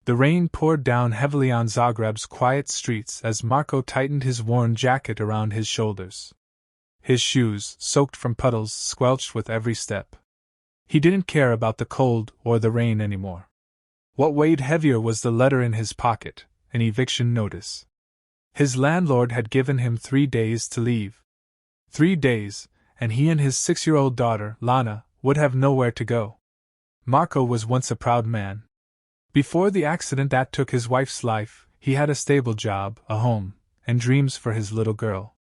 The rain poured down heavily on Zagreb's quiet streets as Marko tightened his worn jacket around his shoulders. His shoes, soaked from puddles, squelched with every step. He didn't care about the cold or the rain anymore. What weighed heavier was the letter in his pocket, an eviction notice. His landlord had given him 3 days to leave. 3 days, and he and his 6-year-old daughter, Lana, would have nowhere to go. Marko was once a proud man. Before the accident that took his wife's life, he had a stable job, a home, and dreams for his little girl.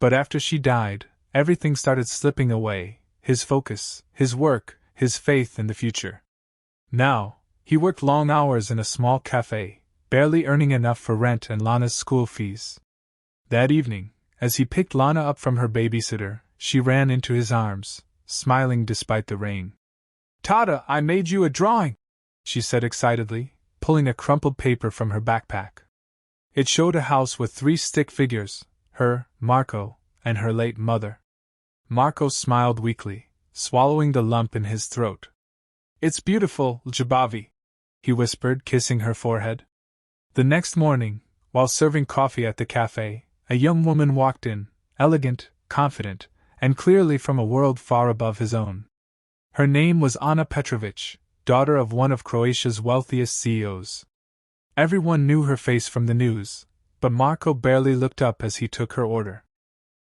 But after she died, everything started slipping away, his focus, his work, his faith in the future. Now, he worked long hours in a small cafe, barely earning enough for rent and Lana's school fees. That evening, as he picked Lana up from her babysitter, she ran into his arms, smiling despite the rain. "Tata, I made you a drawing!" she said excitedly, pulling a crumpled paper from her backpack. It showed a house with 3 stick figures, her, Marko, and her late mother. Marko smiled weakly, swallowing the lump in his throat. "It's beautiful, Ljubavi," he whispered, kissing her forehead. The next morning, while serving coffee at the cafe, a young woman walked in, elegant, confident, and clearly from a world far above his own. Her name was Ana Petrovich, daughter of one of Croatia's wealthiest CEOs. Everyone knew her face from the news, but Marko barely looked up as he took her order.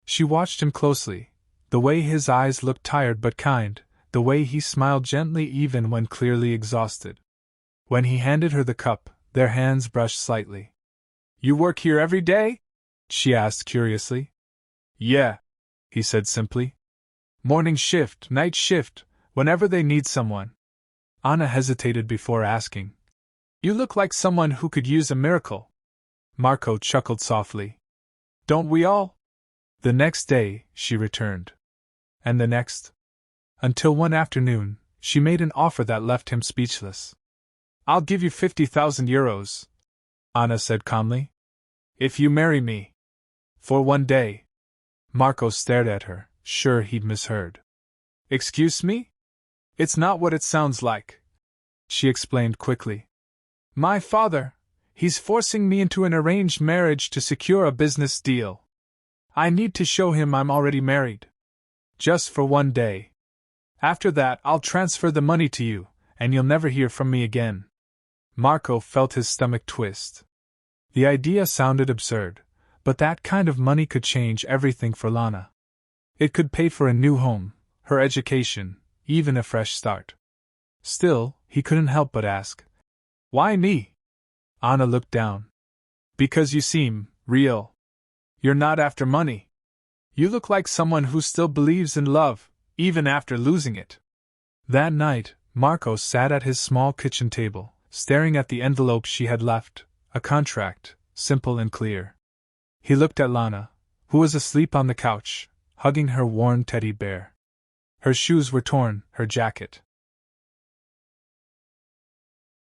She watched him closely, the way his eyes looked tired but kind, the way he smiled gently even when clearly exhausted. When he handed her the cup, their hands brushed slightly. "You work here every day?" she asked curiously. "Yeah," he said simply. "Morning shift, night shift, whenever they need someone." Anna hesitated before asking. "You look like someone who could use a miracle." Marko chuckled softly. "Don't we all?" The next day, she returned. And the next. Until one afternoon, she made an offer that left him speechless. "I'll give you 50,000 euros, Anna said calmly. "If you marry me." For 1 day. Marko stared at her, sure he'd misheard. "Excuse me? It's not what it sounds like," she explained quickly. "My father, he's forcing me into an arranged marriage to secure a business deal. I need to show him I'm already married. Just for 1 day. After that, I'll transfer the money to you, and you'll never hear from me again." Marko felt his stomach twist. The idea sounded absurd, but that kind of money could change everything for Lana. It could pay for a new home, her education, even a fresh start. Still, he couldn't help but ask, "Why me?" Anna looked down. "Because you seem real. You're not after money. You look like someone who still believes in love, even after losing it." That night, Marko sat at his small kitchen table, staring at the envelope she had left, a contract, simple and clear. He looked at Lana, who was asleep on the couch, hugging her worn teddy bear. Her shoes were torn, her jacket